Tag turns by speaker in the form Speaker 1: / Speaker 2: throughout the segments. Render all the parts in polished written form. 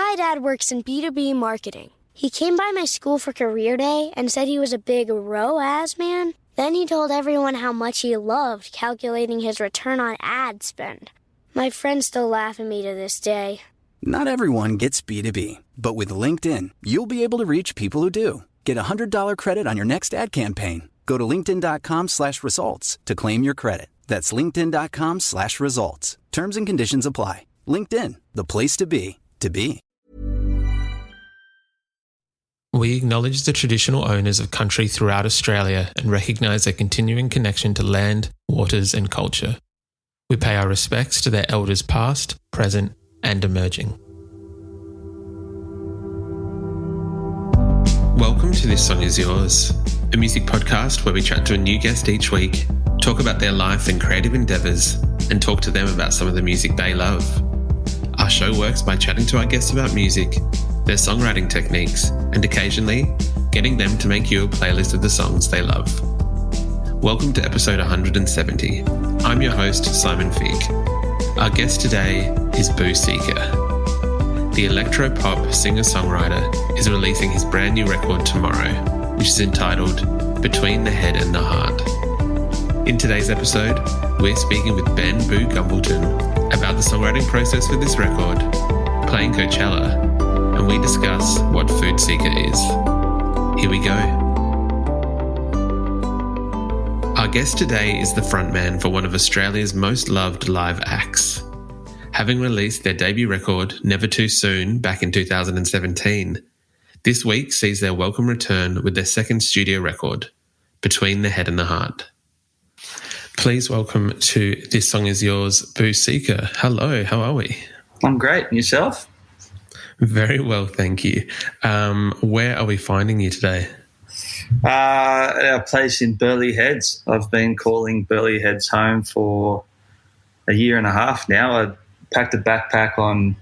Speaker 1: My dad works in B2B marketing. He came by my school for career day and said he was a big ROAS man. Then he told everyone how much he loved calculating his return on ad spend. My friends still laugh at me to this day.
Speaker 2: Not everyone gets B2B, but with LinkedIn, you'll be able to reach people who do. Get a $100 credit on your next ad campaign. Go to linkedin.com/results to claim your credit. That's linkedin.com/results. Terms and conditions apply. LinkedIn, the place to be, to be.
Speaker 3: We acknowledge the traditional owners of country throughout Australia and recognise their continuing connection to land, waters and culture. We pay our respects to their elders past, present and emerging. Welcome to This Song Is Yours, a music podcast where we chat to a new guest each week, talk about their life and creative endeavours, and talk to them about some of the music they love. Our show works by chatting to our guests about music, their songwriting techniques, and occasionally getting them to make you a playlist of the songs they love. Welcome to episode 170. I'm your host, Simon Feek. Our guest today is Boo Seeka. The electro-pop singer-songwriter is releasing his brand new record tomorrow, which is entitled Between the Head and the Heart. In today's episode, we're speaking with Ben Boo Gumbleton about the songwriting process for this record, playing Coachella, and we discuss what Food Seeker is. Here we go. Our guest today is the frontman for one of Australia's most loved live acts. Having released their debut record, Never Too Soon, back in 2017, this week sees their welcome return with their second studio record, Between the Head and the Heart. Please welcome to This Song Is Yours, Boo Seeka. Hello, how are we?
Speaker 4: I'm great. And yourself?
Speaker 3: Very well, thank you. Where are we finding you today?
Speaker 4: At our place in Burleigh Heads. I've been calling Burleigh Heads home for a year and a half now. I packed a backpack on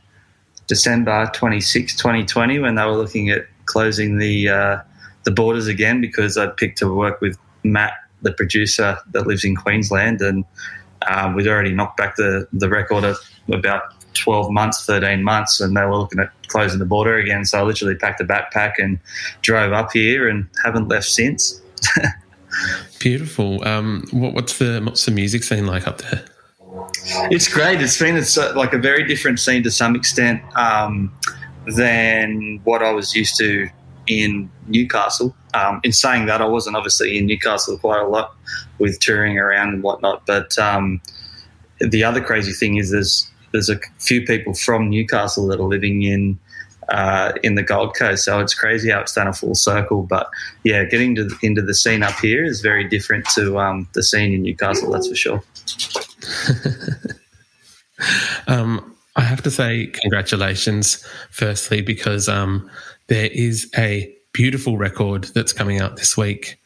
Speaker 4: December 26, 2020 when they were looking at closing the borders again because I'd picked to work with Matt, the producer that lives in Queensland, and we'd already knocked back the record of about 12 months, 13 months, and they were looking at closing the border again. So I literally packed a backpack and drove up here and haven't left since.
Speaker 3: Beautiful. What's the music scene like up there?
Speaker 4: It's great. It's like a very different scene to some extent than what I was used to in Newcastle. In saying that, I wasn't obviously in Newcastle quite a lot with touring around and whatnot, but the other crazy thing is there's a few people from Newcastle that are living in the Gold Coast, so it's crazy how it's done a full circle. But yeah, getting into the scene up here is very different to the scene in Newcastle, that's for sure.
Speaker 3: I have to say congratulations, firstly, because there is a beautiful record that's coming out this week.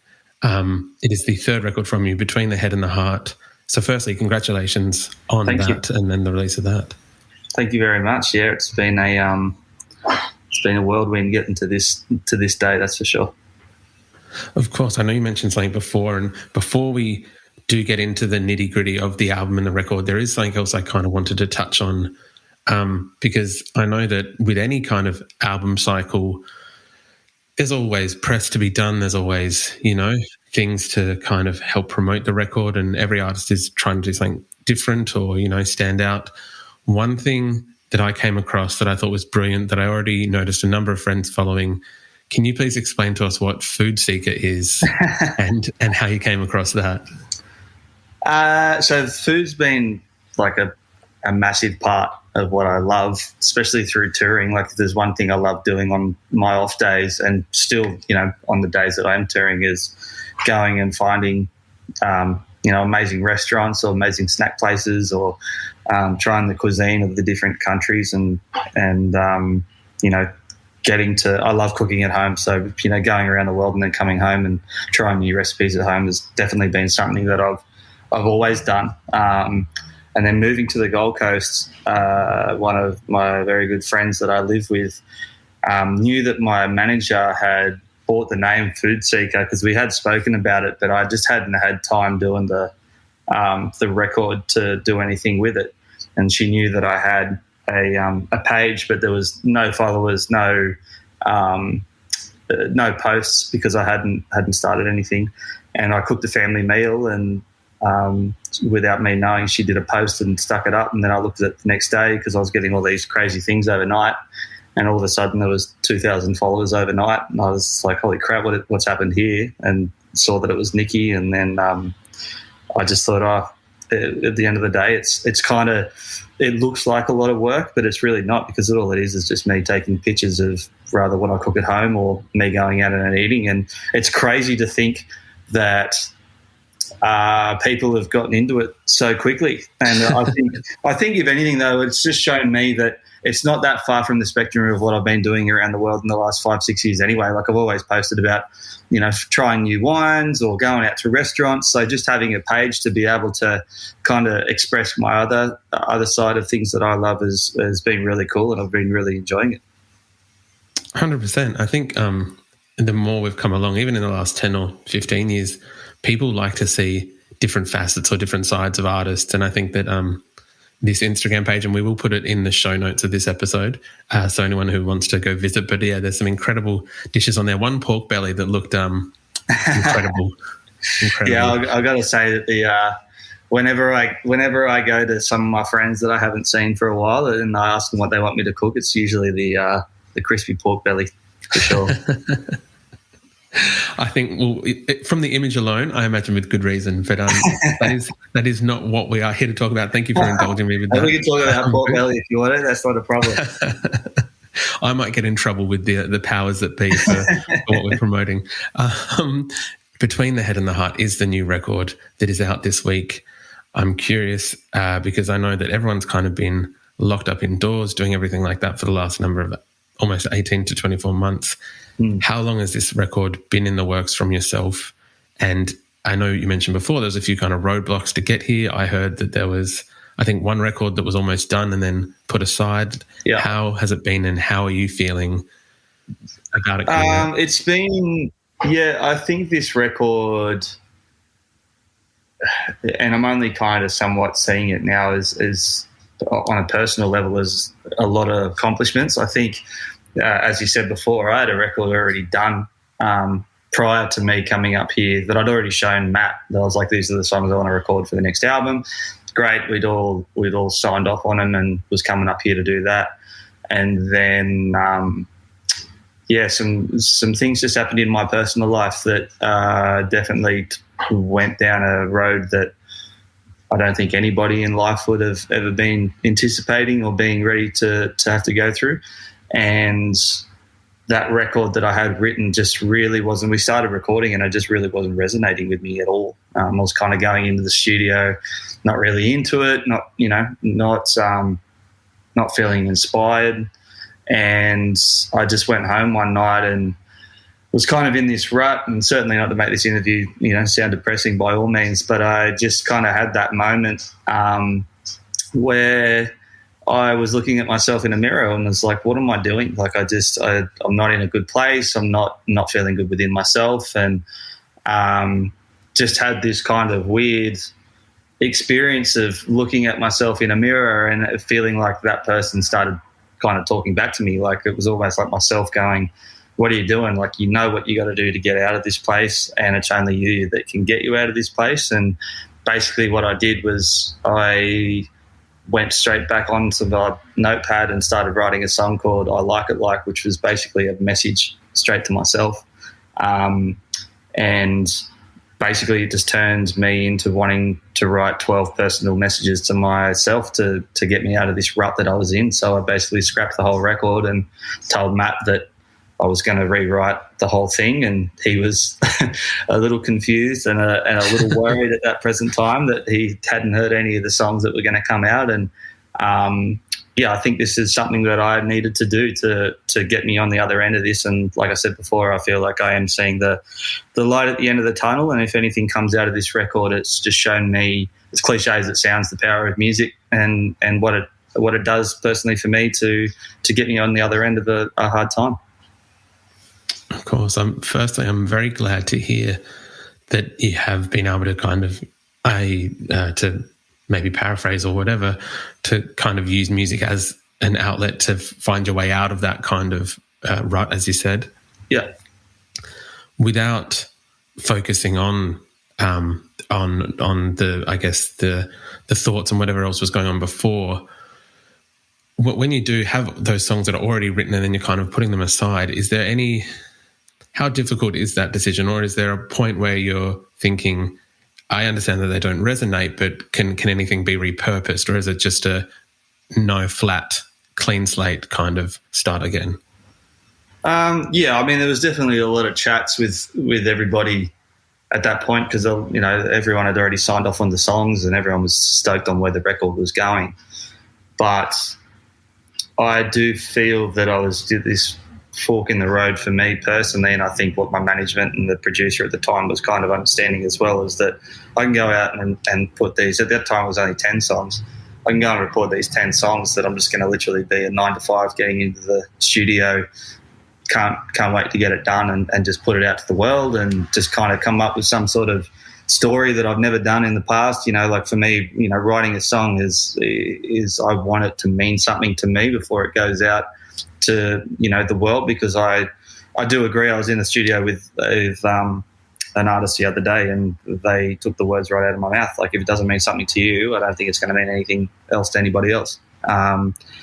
Speaker 3: It is the third record from you, Between the Head and the Heart. So firstly, congratulations on that and then the release of that. Thank
Speaker 4: you very much. Yeah, it's been a whirlwind getting to this day, that's for sure.
Speaker 3: Of course. I know you mentioned something before, and before we do get into the nitty-gritty of the album and the record, there is something else I kind of wanted to touch on because I know that with any kind of album cycle, there's always press to be done. There's always, things to kind of help promote the record, and every artist is trying to do something different or, stand out. One thing that I came across that I thought was brilliant that I already noticed a number of friends following, can you please explain to us what Food Seeker is and how you came across that?
Speaker 4: So food's been like a massive part of what I love, especially through touring. Like if there's one thing I love doing on my off days and still, on the days that I'm touring is going and finding, amazing restaurants or amazing snack places or trying the cuisine of the different countries and I love cooking at home. So, going around the world and then coming home and trying new recipes at home has definitely been something that I've always done. And then moving to the Gold Coast, one of my very good friends that I live with knew that my manager had bought the name Food Seeker because we had spoken about it, but I just hadn't had time doing the record to do anything with it. And she knew that I had a page, but there was no followers, no posts because I hadn't started anything. And I cooked a family meal, and without me knowing, she did a post and stuck it up. And then I looked at it the next day because I was getting all these crazy things overnight. And all of a sudden there was 2,000 followers overnight. And I was like, holy crap, what's happened here? And saw that it was Nikki. And then I just thought, at the end of the day, it's kind of, it looks like a lot of work, but it's really not, because all it is just me taking pictures of rather when I cook at home or me going out and eating. And it's crazy to think that people have gotten into it so quickly. And I think if anything, though, it's just shown me that it's not that far from the spectrum of what I've been doing around the world in the last 5-6 years anyway. Like, I've always posted about, trying new wines or going out to restaurants. So just having a page to be able to kind of express my other side of things that I love has been really cool, and I've been really enjoying it.
Speaker 3: 100%. I think the more we've come along, even in the last 10 or 15 years, people like to see different facets or different sides of artists. And I think that this Instagram page, and we will put it in the show notes of this episode, so anyone who wants to go visit. But yeah, there's some incredible dishes on there. One pork belly that looked incredible.
Speaker 4: Yeah, I got to say that whenever I go to some of my friends that I haven't seen for a while and I ask them what they want me to cook, it's usually the crispy pork belly for sure.
Speaker 3: I think, from the image alone, I imagine with good reason, but that is not what we are here to talk about. Thank you for indulging me with that.
Speaker 4: We can talk about pork belly if you want it. That's not a problem.
Speaker 3: I might get in trouble with the powers that be for what we're promoting. Between the Head and the Heart is the new record that is out this week. I'm curious because I know that everyone's kind of been locked up indoors, doing everything like that for the last number of almost 18 to 24 months. How long has this record been in the works from yourself? And I know you mentioned before there's a few kind of roadblocks to get here. I heard that there was, I think, one record that was almost done and then put aside. Yeah. How has it been, and how are you feeling about it?
Speaker 4: It's been, I think this record, and I'm only kind of somewhat seeing it now as on a personal level, as a lot of accomplishments. I think, as you said before, I had a record already done prior to me coming up here that I'd already shown Matt. I was like, these are the songs I want to record for the next album. Great, we'd all signed off on them and was coming up here to do that. And then, some things just happened in my personal life that definitely went down a road that I don't think anybody in life would have ever been anticipating or being ready to have to go through. And that record that I had written just really wasn't, we started recording and it just really wasn't resonating with me at all. I was kind of going into the studio, not really into it, not feeling inspired. And I just went home one night and was kind of in this rut, and certainly not to make this interview, sound depressing by all means, but I just kind of had that moment where I was looking at myself in a mirror and was like, what am I doing? Like, I'm not in a good place. I'm not feeling good within myself. And just had this kind of weird experience of looking at myself in a mirror and feeling like that person started kind of talking back to me. Like, it was almost like myself going, what are you doing? Like, you know what you got to do to get out of this place, and it's only you that can get you out of this place. And basically what I did was I went straight back onto the notepad and started writing a song called I Like It Like, which was basically a message straight to myself. And basically it just turned me into wanting to write 12 personal messages to myself to get me out of this rut that I was in. So I basically scrapped the whole record and told Matt that I was going to rewrite the whole thing, and he was a little confused and a little worried at that present time that he hadn't heard any of the songs that were going to come out. And I think this is something that I needed to do to get me on the other end of this. And like I said before, I feel like I am seeing the light at the end of the tunnel. And if anything comes out of this record, it's just shown me, as cliche as it sounds, the power of music and what it does personally for me to get me on the other end of a hard time.
Speaker 3: Of course. Firstly, I'm very glad to hear that you have been able to kind of, to maybe paraphrase or whatever, to kind of use music as an outlet to find your way out of that kind of rut, as you said.
Speaker 4: Yeah.
Speaker 3: Without focusing on the, I guess, the thoughts and whatever else was going on before. When you do have those songs that are already written and then you're kind of putting them aside, how difficult is that decision? Or is there a point where you're thinking, I understand that they don't resonate, but can anything be repurposed? Or is it just a no, flat, clean slate kind of start again?
Speaker 4: Yeah, I mean, there was definitely a lot of chats with everybody at that point because, everyone had already signed off on the songs and everyone was stoked on where the record was going. But I do feel that I was this fork in the road for me personally, and I think what my management and the producer at the time was kind of understanding as well is that I can go out and put these, at that time it was only 10 songs, I can go and record these 10 songs that I'm just going to literally be a 9 to 5 getting into the studio, can't wait to get it done and just put it out to the world and just kind of come up with some sort of story that I've never done in the past. Like for me, writing a song is I want it to mean something to me before it goes out to, the world, because I do agree. I was in the studio with an artist the other day and they took the words right out of my mouth. Like, if it doesn't mean something to you, I don't think it's going to mean anything else to anybody else.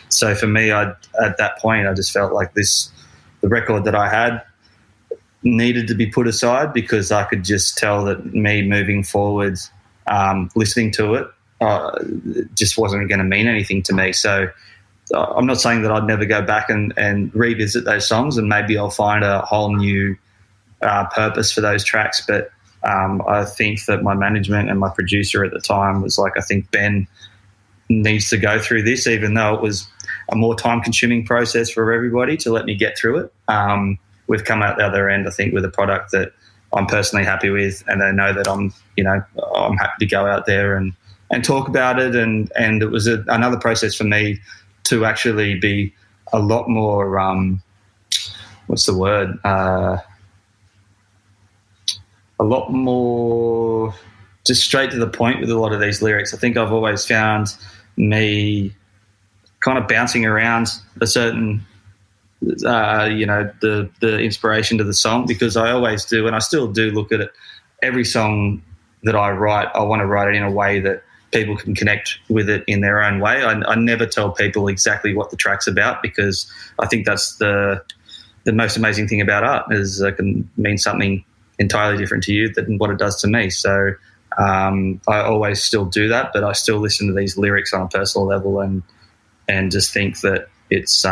Speaker 4: So for me, at that point, I just felt like the record that I had needed to be put aside because I could just tell that me moving forward, listening to it, just wasn't going to mean anything to me. So I'm not saying that I'd never go back and revisit those songs and maybe I'll find a whole new purpose for those tracks. But I think that my management and my producer at the time was like, I think Ben needs to go through this, even though it was a more time-consuming process for everybody to let me get through it. We've come out the other end, I think, with a product that I'm personally happy with, and they know that I'm happy to go out there and talk about it. And it was another process for me to actually be a lot more, a lot more just straight to the point with a lot of these lyrics. I think I've always found me kind of bouncing around a certain, the inspiration to the song, because I always do, and I still do look at it. Every song that I write, I want to write it in a way that people can connect with it in their own way. I never tell people exactly what the track's about, because I think that's the most amazing thing about art, is it can mean something entirely different to you than what it does to me. So I always still do that, but I still listen to these lyrics on a personal level and just think that it's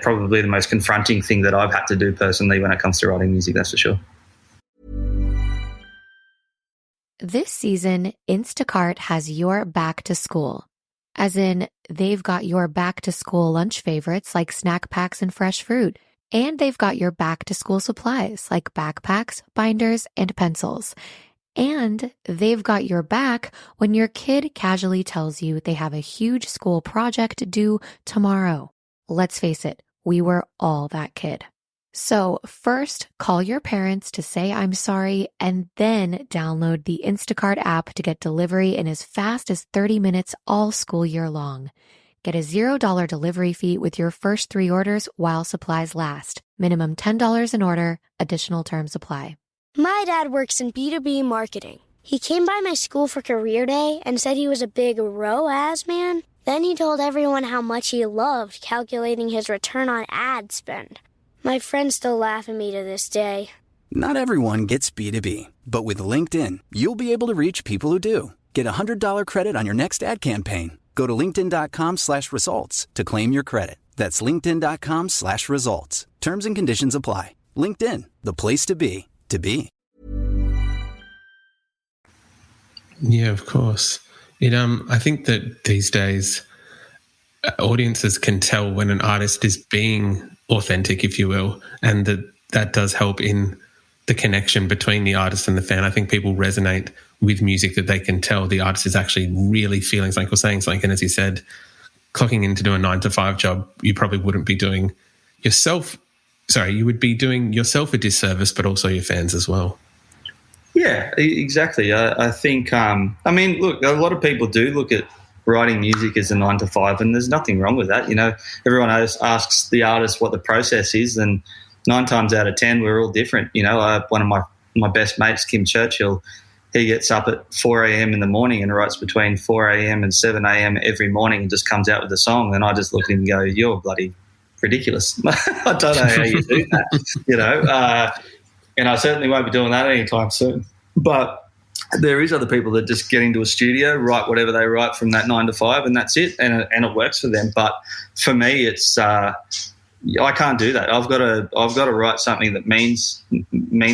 Speaker 4: probably the most confronting thing that I've had to do personally when it comes to writing music, that's for sure.
Speaker 5: This season, Instacart has your back to school. As in, they've got your back to school lunch favorites like snack packs and fresh fruit. And they've got your back to school supplies like backpacks, binders, and pencils. And they've got your back when your kid casually tells you they have a huge school project due tomorrow. Let's face it, we were all that kid. So first, call your parents to say I'm sorry, and then download the Instacart app to get delivery in as fast as 30 minutes all school year long. Get a $0 delivery fee with your first 3 orders while supplies last. Minimum $10 an order. Additional terms apply.
Speaker 1: My dad works in B2B marketing. He came by my school for career day and said he was a big ROAS man. Then he told everyone how much he loved calculating his return on ad spend. My friends still laugh at me to this day.
Speaker 2: Not everyone gets B2B, but with LinkedIn, you'll be able to reach people who do. Get a $100 credit on your next ad campaign. Go to linkedin.com/results to claim your credit. That's linkedin.com/results. Terms and conditions apply. LinkedIn, the place to be, to be.
Speaker 3: Yeah, of course. I think that these days audiences can tell when an artist is being authentic, if you will, and that does help in the connection between the artist and the fan. I think people resonate with music that they can tell the artist is actually really feeling something or saying something. And as you said, clocking in to do a 9-to-5 job, you probably wouldn't be doing yourself. Sorry, you would be doing yourself a disservice, but also your fans as well.
Speaker 4: Yeah, exactly. I think, look, a lot of people do look at writing music is a 9 to 5, and there's nothing wrong with that. You know, everyone asks the artist what the process is, and 9 times out of 10, we're all different. You know, one of my best mates, Kim Churchill, he gets up at 4 a.m. in the morning and writes between 4 a.m. and 7 a.m. every morning and just comes out with a song. And I just look at him and go, "You're bloody ridiculous." I don't know how you do that, you know. And I certainly won't be doing that anytime soon. But there is other people that just get into a studio, write whatever they write from that 9 to 5, and that's it, and it works for them. But for me, it's I can't do that. I've got to write something that means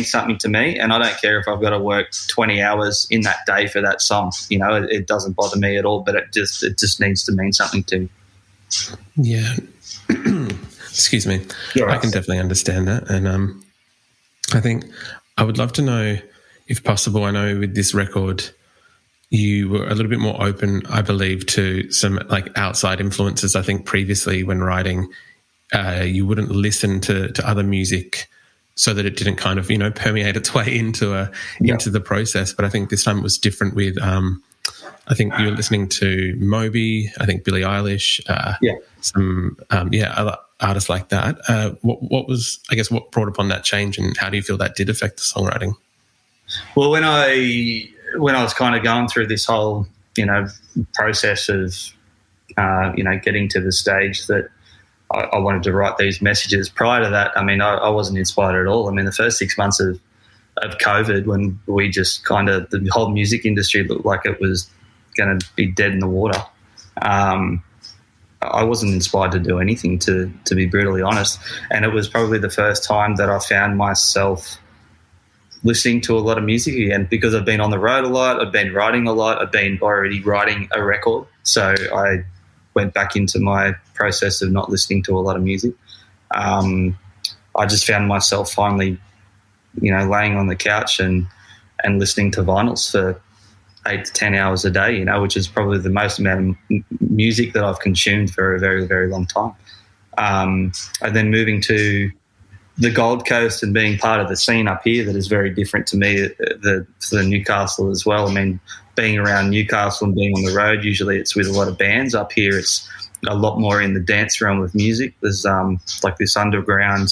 Speaker 4: something to me, and I don't care if I've got to work 20 hours in that day for that song. You know, it doesn't bother me at all. But it just needs to mean something to me.
Speaker 3: Yeah. Excuse me.
Speaker 4: Right.
Speaker 3: I can definitely understand that, and I think I would love to know, if possible. I know with this record, you were a little bit more open, I believe, to some like outside influences. I think previously when writing, you wouldn't listen to other music so that it didn't kind of, you know, permeate its way into the process. But I think this time it was different with, I think you were listening to Moby, I think Billie Eilish, some, other artists like that. What was, I guess, what brought upon that change, and how do you feel that did affect the songwriting?
Speaker 4: Well, when I was kind of going through this whole, you know, process of, getting to the stage that I wanted to write these messages. Prior to that, I mean, I wasn't inspired at all. I mean, the first 6 months of COVID, when we just kind of, the whole music industry looked like it was going to be dead in the water, I wasn't inspired to do anything, to be brutally honest. And it was probably the first time that I found myself listening to a lot of music again, because I've been on the road a lot, I've been writing a lot, I've been already writing a record. So I went back into my process of not listening to a lot of music. I just found myself finally, you know, laying on the couch and listening to vinyls for 8 to 10 hours a day, you know, which is probably the most amount of music that I've consumed for a very, very long time. And then moving to the Gold Coast and being part of the scene up here that is very different to me, the Newcastle as well. I mean, being around Newcastle and being on the road, usually it's with a lot of bands. Up here it's a lot more in the dance realm of music. There's like these underground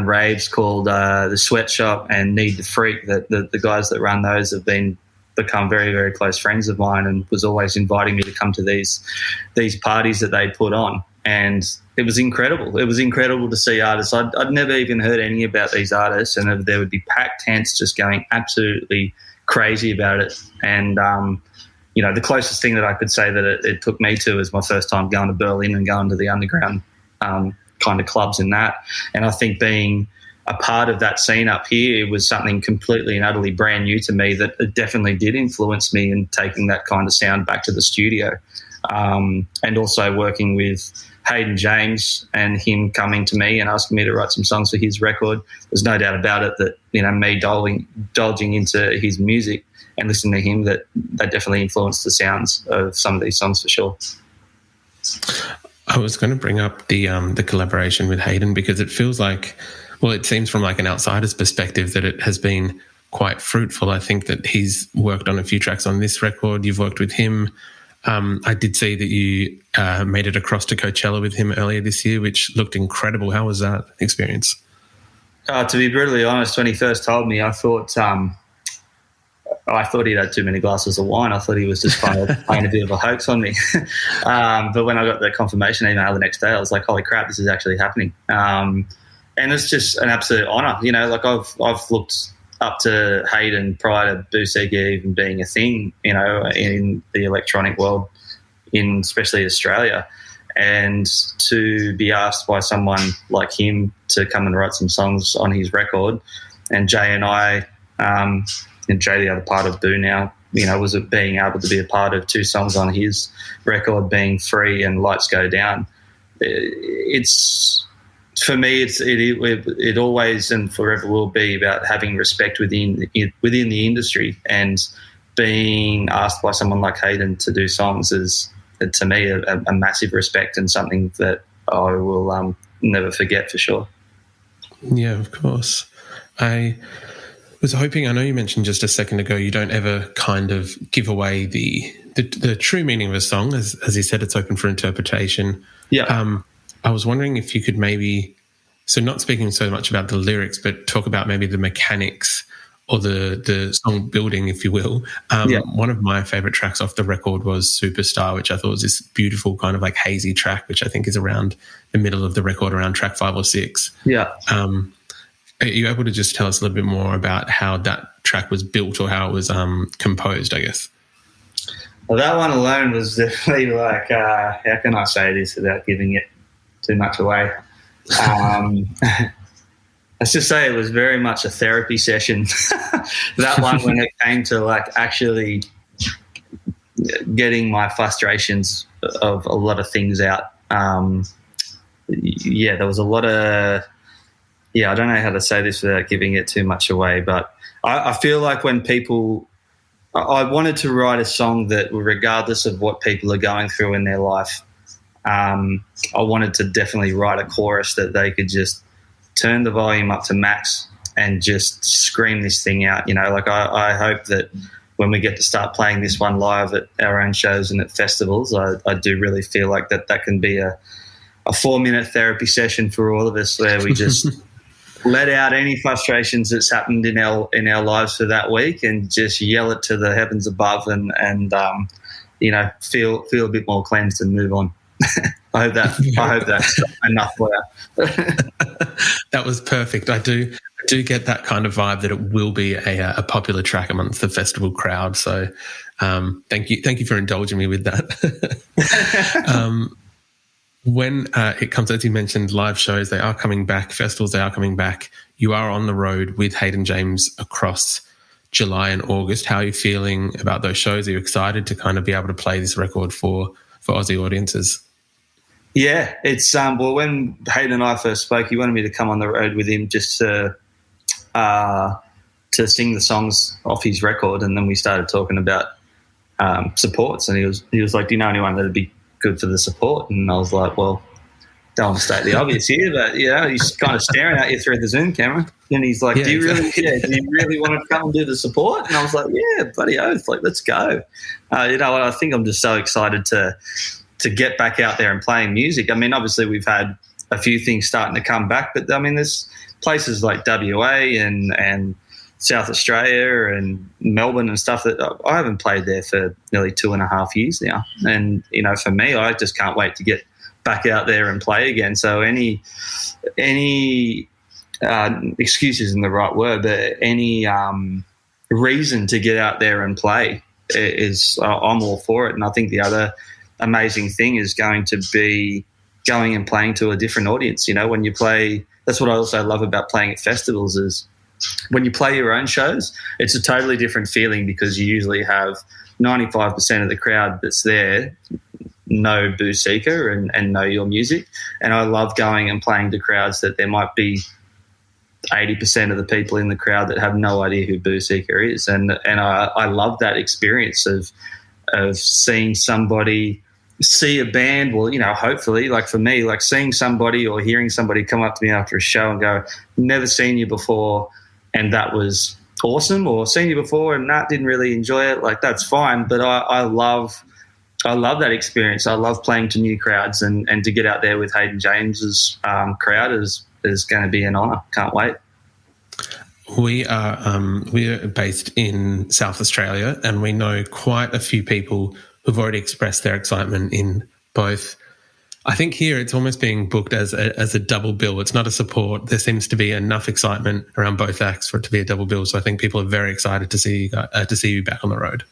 Speaker 4: raves called the Sweatshop and Need the Freak, that the guys that run those have become very, very close friends of mine, and was always inviting me to come to these parties that they put on. And it was incredible. It was incredible to see artists. I'd never even heard any about these artists, and there would be packed tents just going absolutely crazy about it. And, the closest thing that I could say that it took me to was my first time going to Berlin and going to the underground kind of clubs and that. And I think being a part of that scene up here was something completely and utterly brand new to me, that it definitely did influence me in taking that kind of sound back to the studio. And also working with Hayden James and him coming to me and asking me to write some songs for his record. There's no doubt about it that, you know, me indulging into his music and listening to him, that definitely influenced the sounds of some of these songs for sure.
Speaker 3: I was going to bring up the collaboration with Hayden, because it feels like, well, it seems from like an outsider's perspective that it has been quite fruitful. I think that he's worked on a few tracks on this record. You've worked with him. I did see that you made it across to Coachella with him earlier this year, which looked incredible. How was that experience?
Speaker 4: To be brutally honest, when he first told me, I thought he'd had too many glasses of wine. I thought he was just playing a bit of a hoax on me. But when I got the confirmation email the next day, I was like, holy crap, this is actually happening. And it's just an absolute honour. You know, like I've looked up to Hayden prior to Boo Seeka even being a thing, you know, in the electronic world, in especially Australia. And to be asked by someone like him to come and write some songs on his record, and Jay and I, and Jay, the other part of Boo now, you know, was being able to be a part of 2 songs on his record, being Free and Lights Go Down. It's, for me, it always and forever will be about having respect within the industry, and being asked by someone like Hayden to do songs is, to me, a massive respect and something that I will never forget for sure.
Speaker 3: Yeah, of course. was hoping, I know you mentioned just a second ago, you don't ever kind of give away the true meaning of a song. As you said, it's open for interpretation.
Speaker 4: Yeah.
Speaker 3: I was wondering if you could maybe, so not speaking so much about the lyrics, but talk about maybe the mechanics or the song building, if you will. One of my favorite tracks off the record was Superstar, which I thought was this beautiful kind of like hazy track, which I think is around the middle of the record, around track 5 or 6.
Speaker 4: Yeah.
Speaker 3: Are you able to just tell us a little bit more about how that track was built or how it was composed, I guess?
Speaker 4: Well, that one alone was definitely like, how can I say this without giving it too much away? Let's just say it was very much a therapy session. That one, when it came to like actually getting my frustrations of a lot of things out. There was a lot of, I don't know how to say this without giving it too much away, but I feel like when people, I wanted to write a song that, regardless of what people are going through in their life, I wanted to definitely write a chorus that they could just turn the volume up to max and just scream this thing out. You know, like I hope that when we get to start playing this one live at our own shows and at festivals, I do really feel like that can be a 4-minute therapy session for all of us, where we just let out any frustrations that's happened in our lives for that week and just yell it to the heavens above and feel a bit more cleansed and move on. I hope that's enough for you.
Speaker 3: That was perfect. I do get that kind of vibe that it will be a popular track amongst the festival crowd. So thank you for indulging me with that. When it comes, as you mentioned, live shows, they are coming back, festivals, they are coming back. You are on the road with Hayden James across July and August. How are you feeling about those shows? Are you excited to kind of be able to play this record for Aussie audiences?
Speaker 4: Yeah, it's when Hayden and I first spoke, he wanted me to come on the road with him just to sing the songs off his record, and then we started talking about supports, and he was like, "Do you know anyone that'd be good for the support?" And I was like, "Well, don't want to state the obvious here, but he's kind of staring at you through the Zoom camera." And he's like, do you really want to come and do the support? And I was like, "Yeah, bloody oath, like, let's go." I think I'm just so excited to get back out there and playing music. I mean, obviously we've had a few things starting to come back, but I mean, there's places like WA and South Australia and Melbourne and stuff that I haven't played there for nearly 2.5 years now. And, for me, I just can't wait to get back out there and play again. So any excuse isn't the right word, but any reason to get out there and play is I'm all for it. And I think the other amazing thing is going to be going and playing to a different audience. When you play, that's what I also love about playing at festivals is when you play your own shows, it's a totally different feeling because you usually have 95% of the crowd that's there know Boo Seeka and know your music. And I love going and playing to crowds that there might be 80% of the people in the crowd that have no idea who Boo Seeka is. And I love that experience of seeing somebody see a band, hopefully, like for me, like seeing somebody or hearing somebody come up to me after a show and go, "Never seen you before, and that was awesome," or "Seen you before and didn't really enjoy it." Like, that's fine, but I love that experience. I love playing to new crowds, and to get out there with Hayden James's crowd is going to be an honour. Can't wait.
Speaker 3: We are based in South Australia, and we know quite a few people who've already expressed their excitement in both. I think here it's almost being booked as a double bill. It's not a support. There seems to be enough excitement around both acts for it to be a double bill. So I think people are very excited to see you back on the road.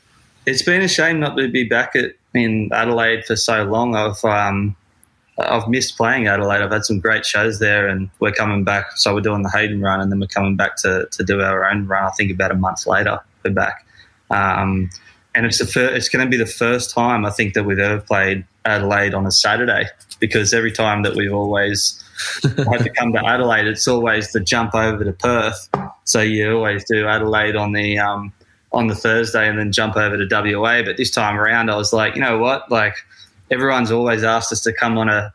Speaker 4: It's been a shame not to be back in Adelaide for so long. I've missed playing Adelaide. I've had some great shows there, and we're coming back. So we're doing the Hayden run, and then we're coming back to do our own run. I think about a month later we're back. And it's going to be the first time I think that we've ever played Adelaide on a Saturday, because every time that we've always had to come to Adelaide, it's always the jump over to Perth. So you always do Adelaide on the Thursday and then jump over to WA. But this time around, I was like, you know what? Like, everyone's always asked us to come on a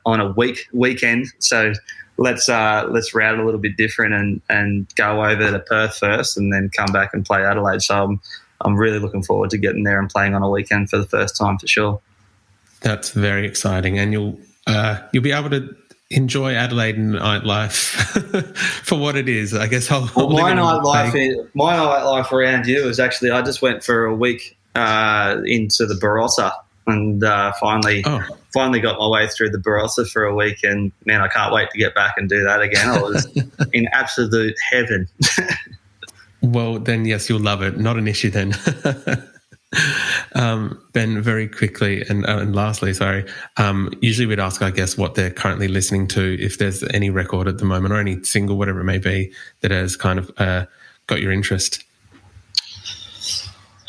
Speaker 4: weekend, so let's route a little bit different and go over to Perth first and then come back and play Adelaide. So I'm really looking forward to getting there and playing on a weekend for the first time for sure.
Speaker 3: That's very exciting, and you'll be able to enjoy Adelaide nightlife for what it is. I guess my nightlife around you is actually I just went for a week into the Barossa and finally got my way through the Barossa for a week, and man, I can't wait to get back and do that again. I was in absolute heaven. Well, then yes, you'll love it. Not an issue then. Ben, very quickly and lastly, usually we'd ask, I guess, what they're currently listening to, if there's any record at the moment or any single, whatever it may be, that has kind of got your interest.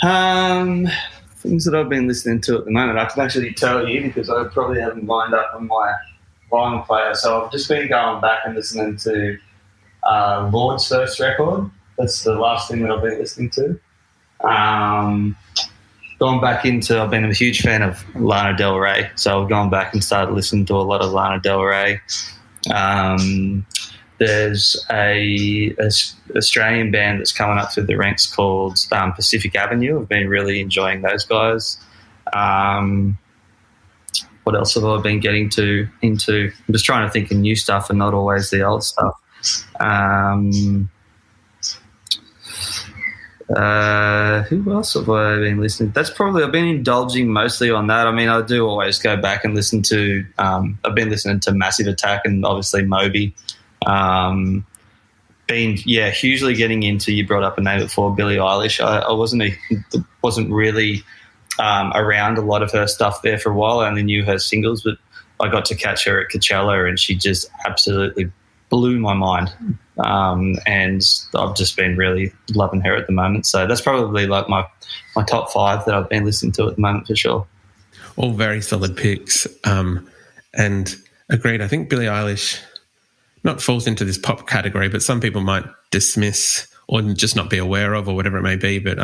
Speaker 4: Things that I've been listening to at the moment, I can actually tell you because I probably haven't lined up on my vinyl player. So I've just been going back and listening to Lord's first record. That's the last thing that I've been listening to. I've been a huge fan of Lana Del Rey, so I've gone back and started listening to a lot of Lana Del Rey. There's a Australian band that's coming up through the ranks called Pacific Avenue. I've been really enjoying those guys. What else have I been getting into? I'm just trying to think of new stuff and not always the old stuff. Who else have I been listening to? I've been indulging mostly on that. I mean, I do always go back and listen to, I've been listening to Massive Attack and obviously Moby. Hugely getting into, you brought up a name before, Billie Eilish. I wasn't really around a lot of her stuff there for a while. I only knew her singles, but I got to catch her at Coachella and she just absolutely blew my mind. And I've just been really loving her at the moment. So that's probably like my top 5 that I've been listening to at the moment for sure.
Speaker 3: All very solid picks. And agreed. I think Billie Eilish not falls into this pop category, but some people might dismiss or just not be aware of or whatever it may be. But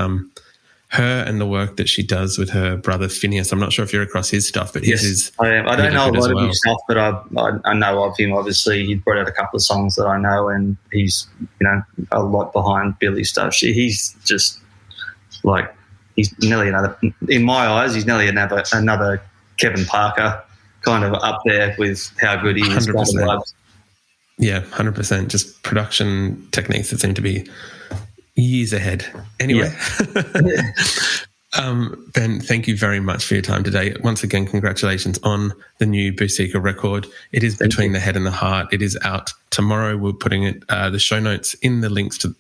Speaker 3: her and the work that she does with her brother Phineas, I'm not sure if you're across his stuff, but his is.
Speaker 4: I am. I don't know a lot of his stuff, but I know of him. Obviously, he brought out a couple of songs that I know, and he's a lot behind Billie's stuff. He's just like he's nearly another. In my eyes, he's nearly another Kevin Parker, kind of up there with how good he is.
Speaker 3: 100%. Yeah, 100%. Just production techniques that seem to be years ahead. Anyway, Ben, thank you very much for your time today. Once again, congratulations on the new Boo Seeka record. It is Between the Head and the Heart. It is out tomorrow. We're putting it the show notes in the links to.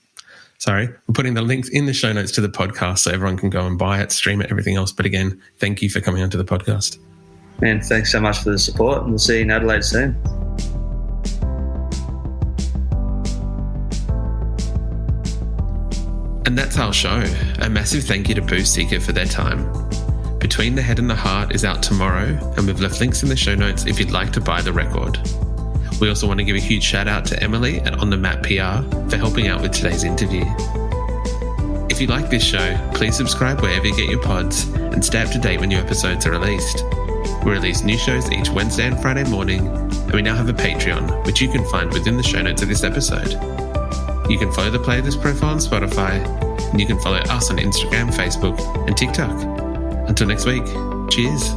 Speaker 3: We're putting the links in the show notes to the podcast so everyone can go and buy it, stream it, everything else. But again, thank you for coming onto the podcast.
Speaker 4: Man, thanks so much for the support, and we'll see you in Adelaide soon.
Speaker 3: And that's our show. A massive thank you to Boo Seeka for their time. Between the Head and the Heart is out tomorrow, and we've left links in the show notes if you'd like to buy the record. We also want to give a huge shout out to Emily at On The Map PR for helping out with today's interview. If you like this show, please subscribe wherever you get your pods and stay up to date when new episodes are released. We release new shows each Wednesday and Friday morning, and we now have a Patreon, which you can find within the show notes of this episode. You can follow the Playlist profile on Spotify, and you can follow us on Instagram, Facebook, and TikTok. Until next week, cheers.